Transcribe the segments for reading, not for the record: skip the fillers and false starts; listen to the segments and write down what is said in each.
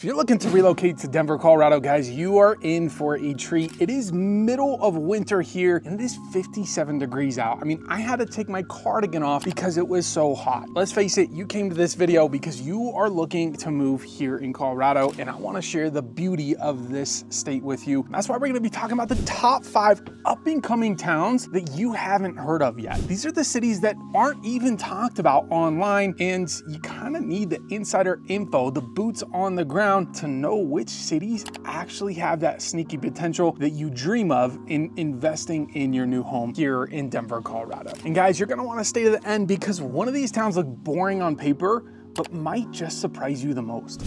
If you're looking to relocate to Denver, Colorado, guys, you are in for a treat. It is middle of winter here and it is 57 degrees out. I mean, I had to take my cardigan off because it was so hot. Let's face it, you came to this video because you are looking to move here in Colorado, and I want to share the beauty of this state with you. That's why we're going to be talking about the top 5 up and coming towns that you haven't heard of yet. These are the cities that aren't even talked about online, and you kind of need the insider info, the boots on the ground, to know which cities actually have that sneaky potential that you dream of in investing in your new home here in Denver, Colorado. And guys, you're gonna wanna stay to the end because one of these towns look boring on paper, but might just surprise you the most.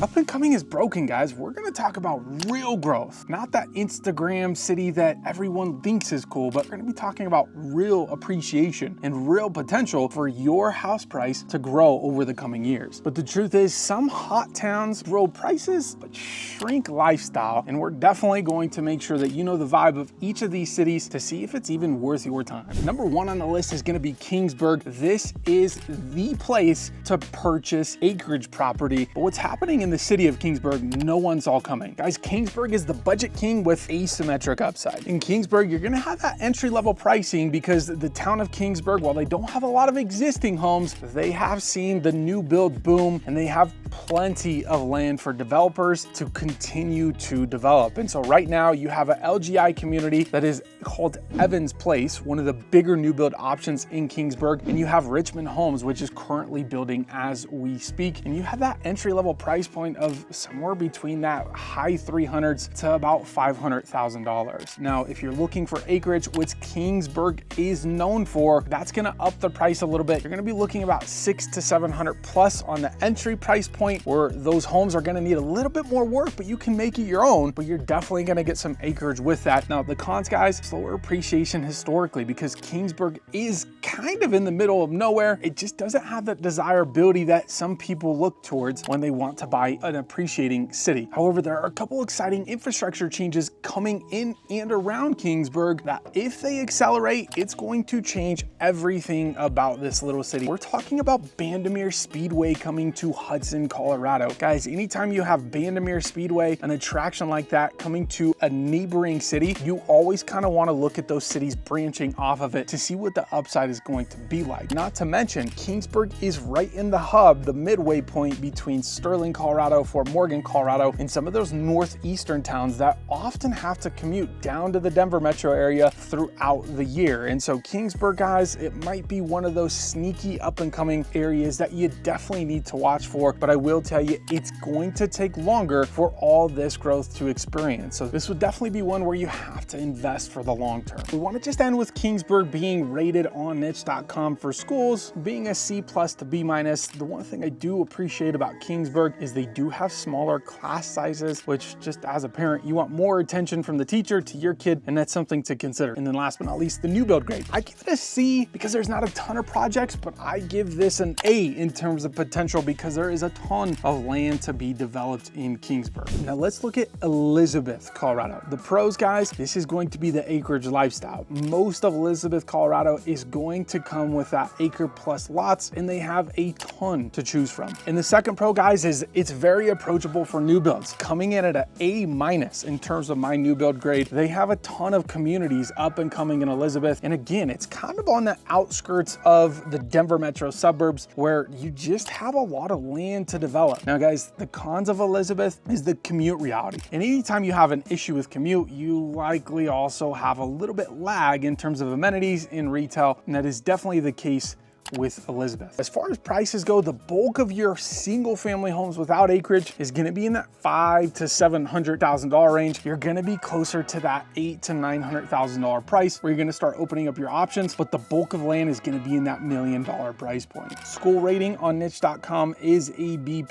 Up and coming is broken, guys. We're gonna talk about real growth, not that Instagram city that everyone thinks is cool, but we're gonna be talking about real appreciation and real potential for your house price to grow over the coming years. But the truth is, some hot towns grow prices, but shrink lifestyle. And we're definitely going to make sure that you know the vibe of each of these cities to see if it's even worth your time. Number 1 on the list is gonna be Keenesburg. This is the place to purchase acreage property. But what's happening in the city of Keenesburg, no one's all coming. Guys, Keenesburg is the budget king with asymmetric upside. In Keenesburg, you're gonna have that entry-level pricing because the town of Keenesburg, while they don't have a lot of existing homes, they have seen the new build boom and they have plenty of land for developers to continue to develop. And so right now you have an LGI community that is called Evans Place, one of the bigger new build options in Keenesburg. And you have Richmond Homes, which is currently building as we speak. And you have that entry-level price point of somewhere between that high 300s to about $500,000. Now, if you're looking for acreage, which Keenesburg is known for, that's gonna up the price a little bit. You're gonna be looking about 600 to 700 plus on the entry price point, where those homes are gonna need a little bit more work, but you can make it your own, but you're definitely gonna get some acreage with that. Now, the cons, guys, slower appreciation historically, because Keenesburg is kind of in the middle of nowhere. It just doesn't have that desirability that some people look towards when they want to buy an appreciating city. However, there are a couple exciting infrastructure changes coming in and around Keenesburg that if they accelerate, it's going to change everything about this little city. We're talking about Bandimere Speedway coming to Hudson, Colorado. Guys, anytime you have Bandimere Speedway, an attraction like that coming to a neighboring city, you always kind of want to look at those cities branching off of it to see what the upside is going to be like. Not to mention, Keenesburg is right in the hub, the midway point between Sterling, Colorado, Fort Morgan, Colorado, and some of those northeastern towns that often have to commute down to the Denver metro area throughout the year. And so Keenesburg, guys, it might be one of those sneaky up and coming areas that you definitely need to watch for, but I will tell you, it's going to take longer for all this growth to experience. So this would definitely be one where you have to invest for the long term. We want to just end with Keenesburg being rated on niche.com for schools, being a C+ to B-. The one thing I do appreciate about Keenesburg is they do have smaller class sizes, which just as a parent, you want more attention from the teacher to your kid, and that's something to consider. And then last but not least, the new build grade. I give it a C because there's not a ton of projects, but I give this an A in terms of potential because there is a ton of land to be developed in Keenesburg. Now let's look at Elizabeth, Colorado. The pros, guys, this is going to be the acreage lifestyle. Most of Elizabeth, Colorado is going to come with that acre plus lots, and they have a ton to choose from. And the second pro, guys, is it's very approachable for new builds, coming in at an A- in terms of my new build grade. They have a ton of communities up and coming in Elizabeth. And again, it's kind of on the outskirts of the Denver metro suburbs where you just have a lot of land to develop. Now, guys, the cons of Elizabeth is the commute reality. And anytime you have an issue with commute, you likely also have a little bit lag in terms of amenities in retail. And that is definitely the case with Elizabeth. As far as prices go, the bulk of your single family homes without acreage is going to be in that $500,000 to $700,000 range. You're going to be closer to that $800,000 to $900,000 price where you're going to start opening up your options, but the bulk of land is going to be in that $1 million price point. School rating on niche.com is a B+.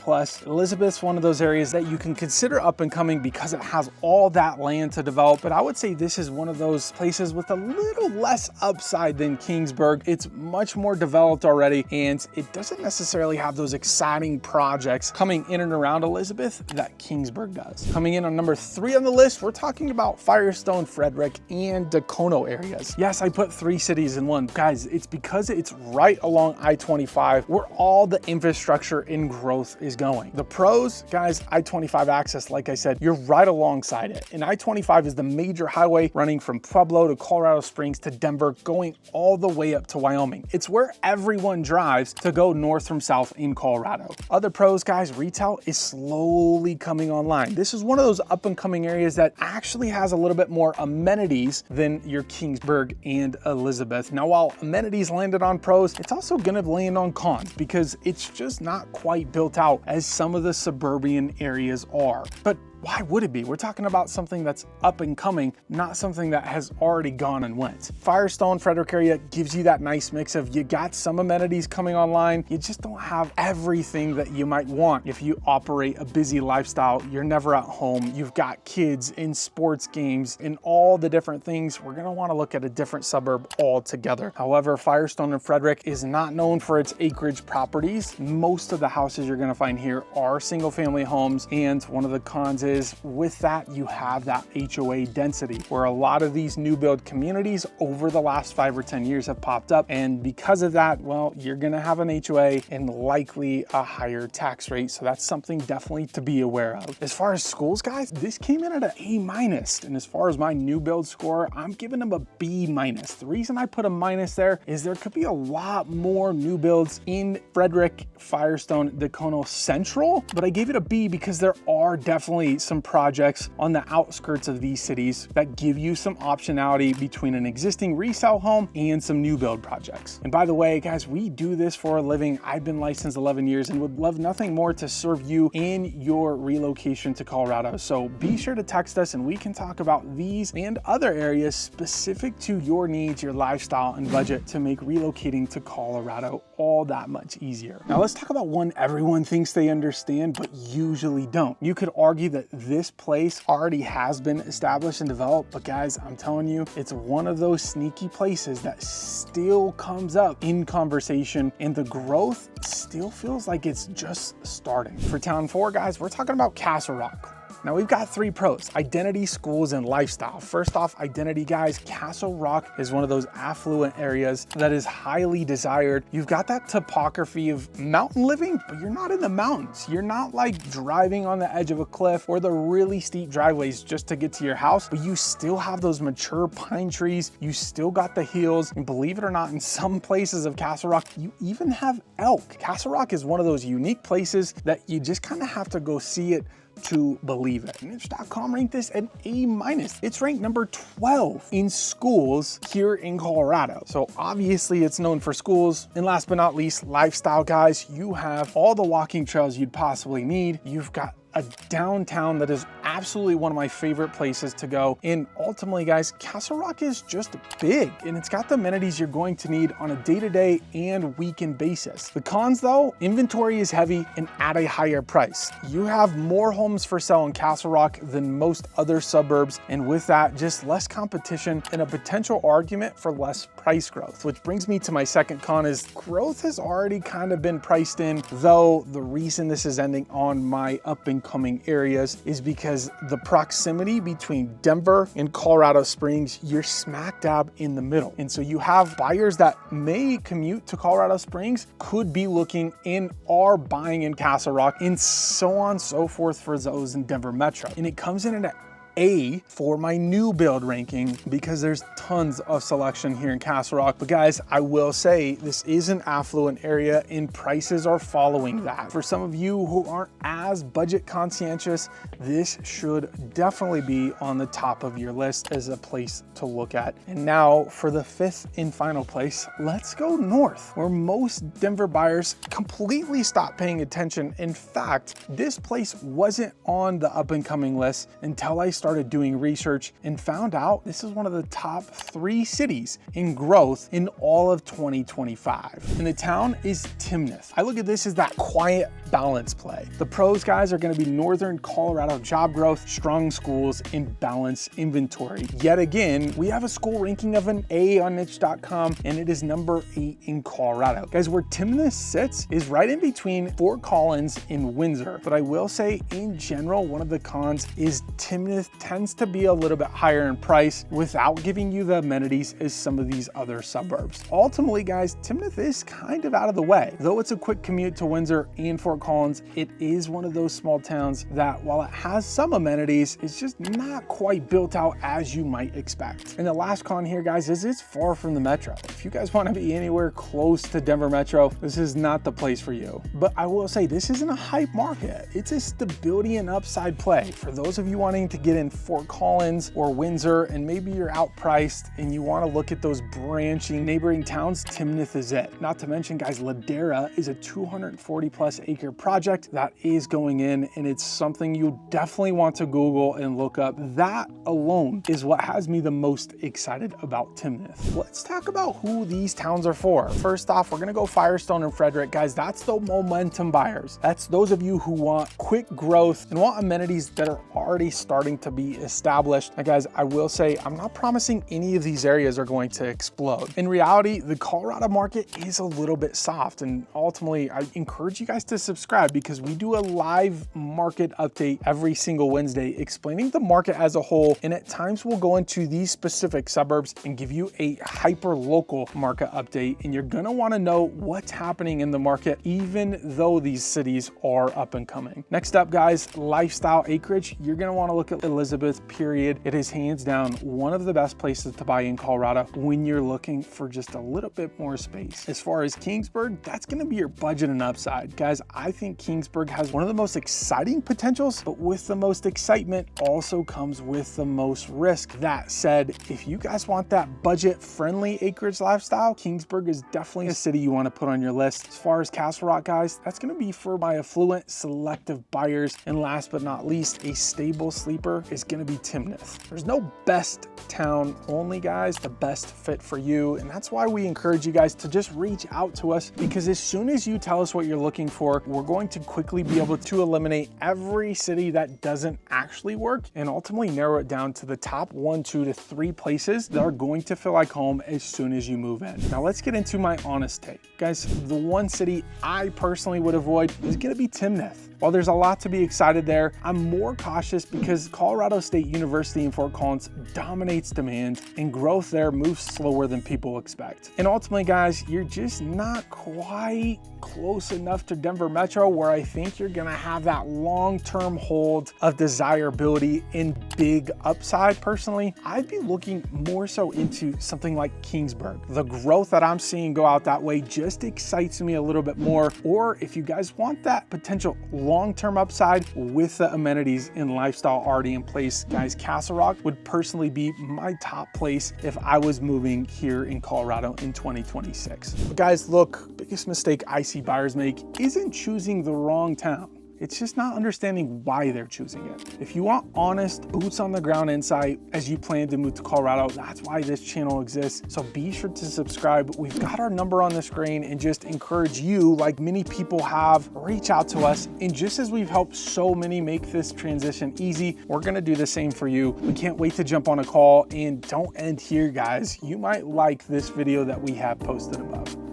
Elizabeth's one of those areas that you can consider up and coming because it has all that land to develop, but I would say this is one of those places with a little less upside than Keenesburg. It's much more developed developed already, and it doesn't necessarily have those exciting projects coming in and around Elizabeth that Keenesburg does. Coming in on number 3 on the list, we're talking about Firestone, Frederick, and Dacono areas. Yes, I put 3 cities in one. Guys, it's because it's right along I-25 where all the infrastructure and growth is going. The pros, guys, I-25 access, like I said, you're right alongside it. And I-25 is the major highway running from Pueblo to Colorado Springs to Denver, going all the way up to Wyoming. It's where everyone drives to go north from south in Colorado. Other pros, guys, retail is slowly coming online. This is one of those up and coming areas that actually has a little bit more amenities than your Keenesburg and Elizabeth. Now, while amenities landed on pros, it's also gonna land on cons because it's just not quite built out as some of the suburban areas are. But why would it be? We're talking about something that's up and coming, not something that has already gone and went. Firestone, Frederick area gives you that nice mix of you got some amenities coming online, you just don't have everything that you might want if you operate a busy lifestyle. You're never at home, you've got kids in sports games and all the different things. We're gonna wanna look at a different suburb altogether. However, Firestone and Frederick is not known for its acreage properties. Most of the houses you're gonna find here are single family homes, and one of the cons is with that you have that HOA density where a lot of these new build communities over the last 5 or 10 years have popped up, and because of that, well, you're gonna have an HOA and likely a higher tax rate. So that's something definitely to be aware of. As far as schools, guys, this came in at an A-, and as far as my new build score, I'm giving them a B-. The reason I put a minus there is there could be a lot more new builds in Frederick, Firestone, Dacono Central, but I gave it a B because there are definitely some projects on the outskirts of these cities that give you some optionality between an existing resale home and some new build projects. And by the way, guys, we do this for a living. I've been licensed 11 years and would love nothing more to serve you in your relocation to Colorado. So be sure to text us and we can talk about these and other areas specific to your needs, your lifestyle, and budget to make relocating to Colorado all that much easier. Now let's talk about one everyone thinks they understand, but usually don't. You could argue that this place already has been established and developed, but guys, I'm telling you, it's one of those sneaky places that still comes up in conversation, and the growth still feels like it's just starting. For Town 4, guys, we're talking about Castle Rock. Now we've got 3 pros: identity, schools, and lifestyle. First off, identity, guys, Castle Rock is one of those affluent areas that is highly desired. You've got that topography of mountain living, but you're not in the mountains. You're not like driving on the edge of a cliff or the really steep driveways just to get to your house, but you still have those mature pine trees. You still got the hills, and believe it or not, in some places of Castle Rock, you even have elk. Castle Rock is one of those unique places that you just kind of have to go see it to believe it. Niche.com ranked this an A-. It's ranked number 12 in schools here in Colorado. So obviously it's known for schools. And last but not least, lifestyle, guys. You have all the walking trails you'd possibly need. You've got a downtown that is absolutely one of my favorite places to go. And ultimately, guys, Castle Rock is just big and it's got the amenities you're going to need on a day-to-day and weekend basis. The cons though, inventory is heavy and at a higher price. You have more homes for sale in Castle Rock than most other suburbs, and with that, just less competition and a potential argument for less price growth. Which brings me to my second con is growth has already kind of been priced in, though the reason this is ending on my up and coming areas is because the proximity between Denver and Colorado Springs, you're smack dab in the middle. And so you have buyers that may commute to Colorado Springs, could be looking and are buying in Castle Rock, and so on and so forth for those in Denver Metro. And it comes in at A for my new build ranking because there's tons of selection here in Castle Rock. But guys, I will say this is an affluent area and prices are following that. For some of you who aren't as budget conscientious, this should definitely be on the top of your list as a place to look at. And now for the 5th and final place, let's go north, where most Denver buyers completely stopped paying attention. In fact, this place wasn't on the up and coming list until I started doing research and found out this is one of the top 3 cities in growth in all of 2025. And the town is Timnath. I look at this as that quiet balance play. The pros, guys, are going to be Northern Colorado job growth, strong schools, and balanced inventory. Yet again, we have a school ranking of an A on niche.com, and it is number 8 in Colorado. Guys, where Timnath sits is right in between Fort Collins and Windsor. But I will say, in general, one of the cons is Timnath tends to be a little bit higher in price without giving you the amenities as some of these other suburbs. Ultimately, guys, Timnath is kind of out of the way. Though it's a quick commute to Windsor and Fort Collins, it is one of those small towns that, while it has some amenities, it's just not quite built out as you might expect. And the last con here, guys, is it's far from the metro. If you guys want to be anywhere close to Denver Metro, this is not the place for you. But I will say, this isn't a hype market. It's a stability and upside play. For those of you wanting to get in Fort Collins or Windsor, and maybe you're outpriced and you want to look at those branching neighboring towns, Timnath is it. Not to mention, guys, Ladera is a 240 plus acre project that is going in, and it's something you definitely want to Google and look up. That alone is what has me the most excited about Timnath. Let's talk about who these towns are for. First off, we're gonna go Firestone and Frederick. Guys, that's the momentum buyers. That's those of you who want quick growth and want amenities that are already starting to be established. Now, guys, I will say, I'm not promising any of these areas are going to explode. In reality, the Colorado market is a little bit soft, and ultimately, I encourage you guys to subscribe because we do a live market update every single Wednesday explaining the market as a whole, and at times we'll go into these specific suburbs and give you a hyper local market update, and you're gonna wanna know what's happening in the market even though these cities are up and coming. Next up, guys, lifestyle acreage. You're gonna wanna look at Elizabeth, period. It is hands down one of the best places to buy in Colorado when you're looking for just a little bit more space. As far as Keenesburg, that's gonna be your budget and upside. Guys, I think Keenesburg has one of the most exciting potentials, but with the most excitement also comes with the most risk. That said, if you guys want that budget-friendly acreage lifestyle, Keenesburg is definitely a city you want to put on your list. As far as Castle Rock, guys, that's going to be for my affluent, selective buyers. And last but not least, a stable sleeper is going to be Timnath. There's no best town, only, guys, the best fit for you. And that's why we encourage you guys to just reach out to us, because as soon as you tell us what you're looking for, we're going to quickly be able to eliminate every city that doesn't actually work and ultimately narrow it down to the top 1, 2 to 3 places that are going to feel like home as soon as you move in. Now let's get into my honest take. Guys, the one city I personally would avoid is going to be Timnath. While there's a lot to be excited there, I'm more cautious because Colorado State University in Fort Collins dominates demand and growth there moves slower than people expect. And ultimately, guys, you're just not quite close enough to Denver Metro where I think you're gonna have that long-term hold of desirability and big upside. Personally, I'd be looking more so into something like Keenesburg. The growth that I'm seeing go out that way just excites me a little bit more. Or if you guys want that potential long-term upside with the amenities and lifestyle already in place, guys, Castle Rock would personally be my top place if I was moving here in Colorado in 2026. But guys, look, biggest mistake I see buyers make isn't choosing the wrong town. It's just not understanding why they're choosing it. If you want honest, boots on the ground insight as you plan to move to Colorado, that's why this channel exists. So be sure to subscribe. We've got our number on the screen and just encourage you, like many people have, reach out to us. And just as we've helped so many make this transition easy, we're gonna do the same for you. We can't wait to jump on a call, and don't end here, guys. You might like this video that we have posted above.